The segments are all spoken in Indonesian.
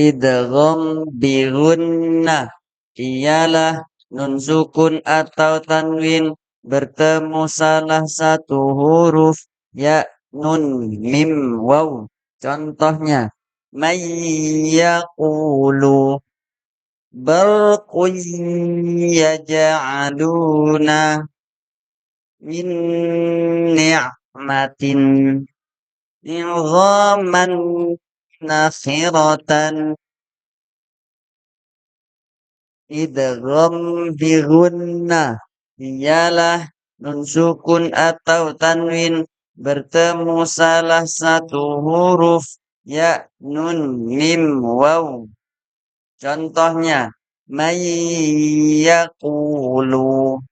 Idgham bihunnah ialah nun sukun atau tanwin bertemu salah satu huruf ya nun mim waw. Contohnya mayyaqulu barqun yaj'aluna min ni'matin idhaman nakhiratan. Idgham bi gunnah ialah nun sukun atau tanwin bertemu salah satu huruf ya nun mim waw. Contohnya may yaqulu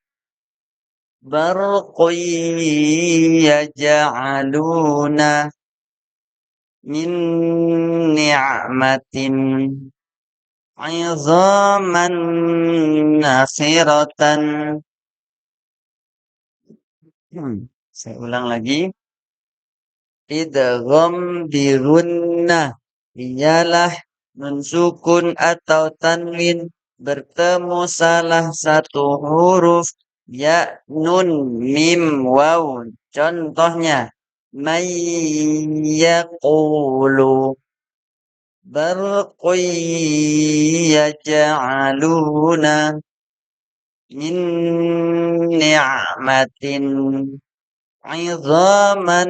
barqun yaj'aluna min ni'matin 'idhaman nakhiratan. Saya ulang lagi. Idgham bi gunnah ialah nun sukun atau tanwin bertemu salah satu huruf ya nun mim waw. Contohnya may yaqulu barqun yaj'aluna min ni'matin 'idhaman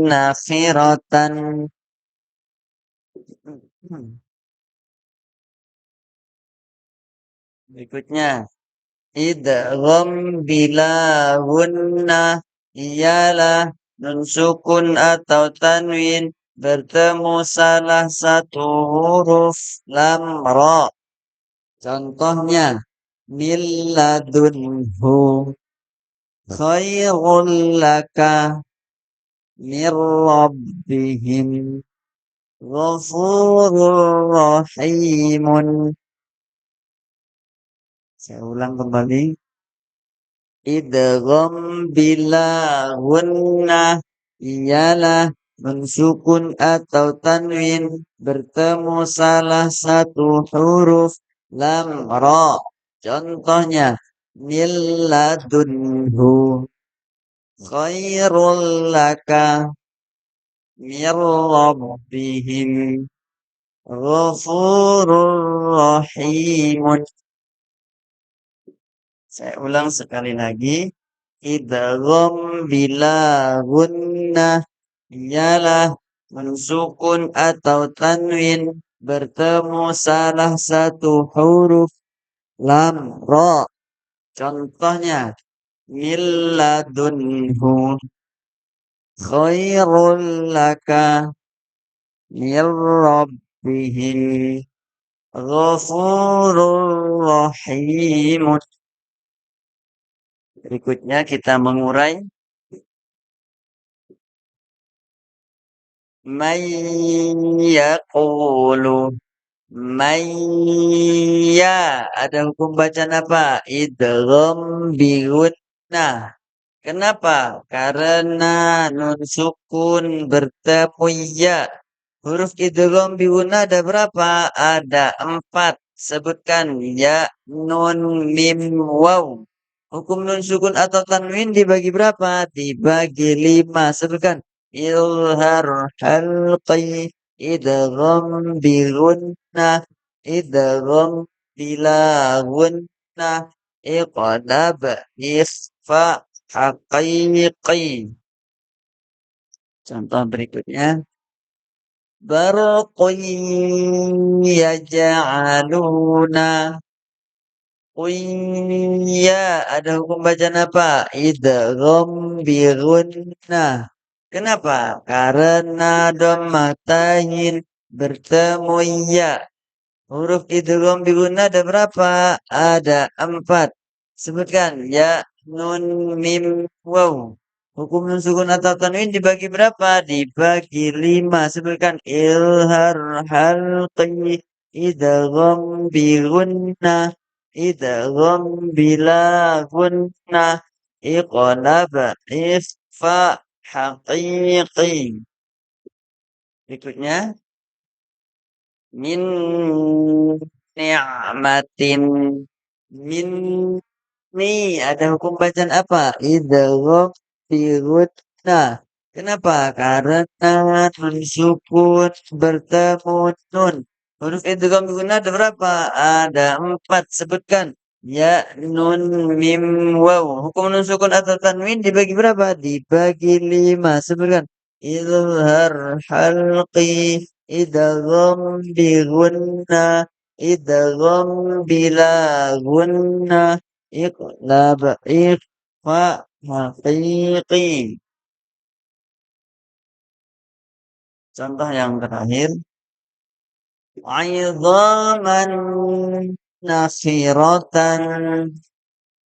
nakhiratan. Berikutnya idgham bila gunnah ialah nun sukun atau tanwin bertemu salah satu huruf lam ra. Contohnya min ladunhu khairul laka min rabbihim ghafurur rahimun. Saya ulang kembali. Idgham bila gunnah ialah nun sukun atau tanwin bertemu salah satu huruf lam ra. Contohnya min ladunhu khairul laka min rabbihim ghafurur rahimun. Saya ulang sekali lagi. Idgham bila gunnah ialah nun sukun atau tanwin bertemu salah satu huruf lam ra. Contohnya min ladunhu khairul laka min rabbihim ghafurur rahimun. Berikutnya kita mengurai. May yaqulu Maya ada hukum bacaan apa? Idgham bi gunnah. Kenapa? Karena nun sukun bertemu ya. Huruf idgham bi gunnah ada berapa? Ada 4. Sebutkan ya, nun, mim, waw. Hukum nun sukun atau tanwin dibagi berapa? Dibagi 5. Sebutkan. Ilhar halqi idgham bi gunnah idgham bila gunnah iqlab ikhfa haqiqi. Contoh berikutnya barqun yaj'aluna ya ada hukum bacaan apa? Idgham bi gunnah. Kenapa? Karena dhammatain bertemu ya. Huruf idgham bi gunnah ada berapa? Ada 4. Sebutkan ya, nun, mim, waw. Hukum nun sukun atau tanwin dibagi berapa? Dibagi 5. Sebutkan ilhar halqi idgham bi gunnah idgham bila gunnah iqlab ikhfa haqiqi. Berikutnya min ni'matin min nih ada hukum bacaan apa? Idgham fi gunnah. Kenapa? Karena nun sukun bertemu nun. Huruf idgham fi gunnah ada berapa? Ada 4. Sebutkan. Ya, nun, mim, waw. Hukum nun sukun atau tanwin dibagi berapa? Dibagi 5. Sebutkan. Izhar halqi idgham bi gunnah. Idgham bila gunnah. Iqlab ikhfa haqiqi. Contoh yang terakhir. Aidhaman nakhiratan.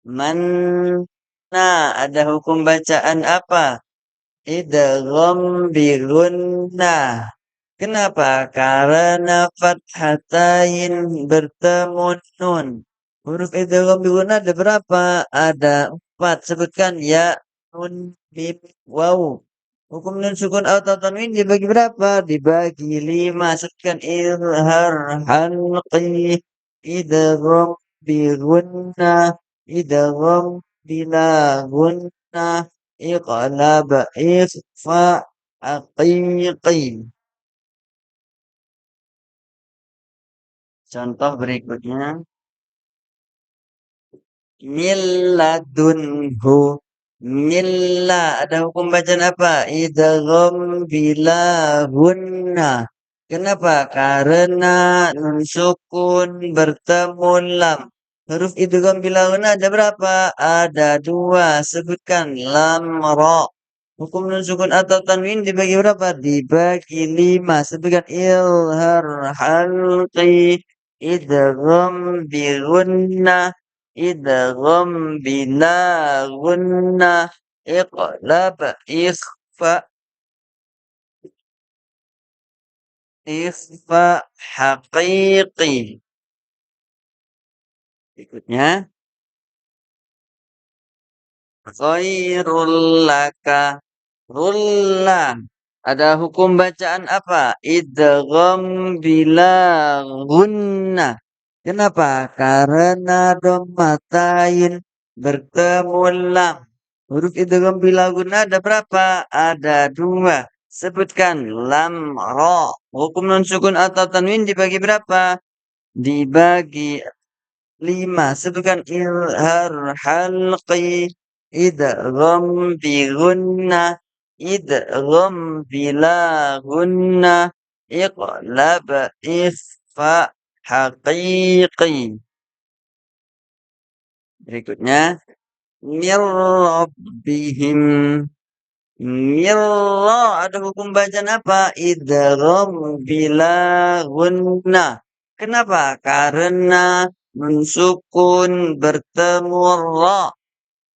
Nah, ada hukum bacaan apa? Idgham bi gunnah. Kenapa? Karena fathatain bertemu nun. Huruf idgham bi gunnah ada berapa? Ada 4. Sebutkan ya, nun, mim, waw. Hukum nun sukun atau tanwin dibagi berapa? Dibagi 5. Sebutkan izhar halqi idgham bi gunnah idgham bila gunnah iqlab ikhfa haqiqi. Contoh berikutnya. Milladunhu. Milla. Ada hukum bacaan apa? Idgham bila gunna. Kenapa? Karena nun sukun bertemu lam. Huruf idgham bila gunna ada berapa? Ada 2. Sebutkan lam ra. Hukum nun sukun atau tanwin dibagi berapa? Dibagi 5. Sebutkan ilhar halqi idgham bi gunnah idgham bila gunnah iqlab ikhfa ikhfa haqiqi. Berikutnya ghairul laka rulla. Ada hukum bacaan apa? Idgham bila gunnah. Kenapa? Karena dommatain bertemu lam. Huruf idgham bila guna ada berapa? Ada 2. Sebutkan lam ra. Hukum nun sukun atau tanwin dibagi berapa? Dibagi 5. Sebutkan ilhar halqi idgham bi gunnah idgham bila gunnah iqlab ikhfa haqiqi. Berikutnya mir rabbihim. Mirra ada hukum bacaan apa? Idgham bila gunnah. Kenapa? Karena nun sukun bertemu ra.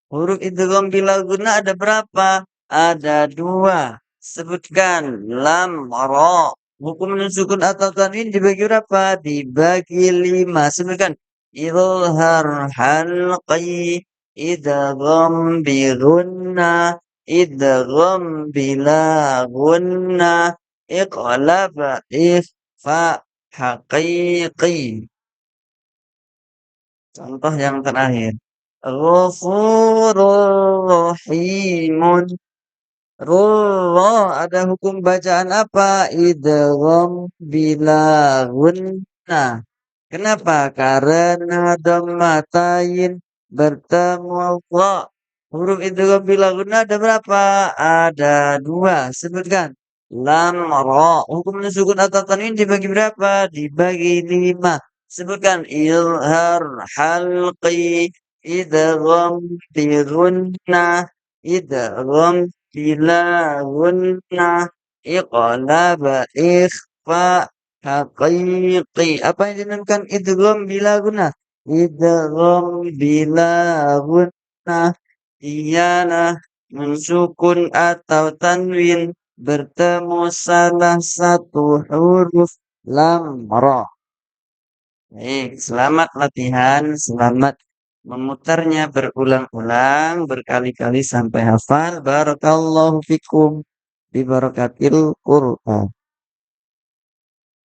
Huruf idgham bila gunnah ada berapa? Ada 2. Sebutkan lam ra. Hukum nun sukun atau tanwin dibagi berapa? Dibagi 5. Sebutkan izhar halqi idgham bi gunnah idgham bila gunnah iqlab ikhfa haqiqi. Contoh yang terakhir. Ghafurur rahimun. Rullah ada hukum bacaan apa? Idgham bila gunnah. Kenapa? Karena dhammatain bertemu ra. Huruf idgham bila gunnah ada berapa? Ada 2. Sebutkan. Lam ra. Hukum sukun atau tanwin dibagi berapa? Dibagi 5. Sebutkan ilhar halqi idgham bi gunnah idgham bila gunnah iqlab ikhfa haqiqi. Apa yang dinamakan idgham bila gunnah? Idgham bila gunnah ialah mensukun atau tanwin bertemu salah satu huruf lam ra. Baik, selamat latihan, selamat memutarnya berulang-ulang, berkali-kali sampai hafal. Barakallahu fikum bi barakatil Qur'an.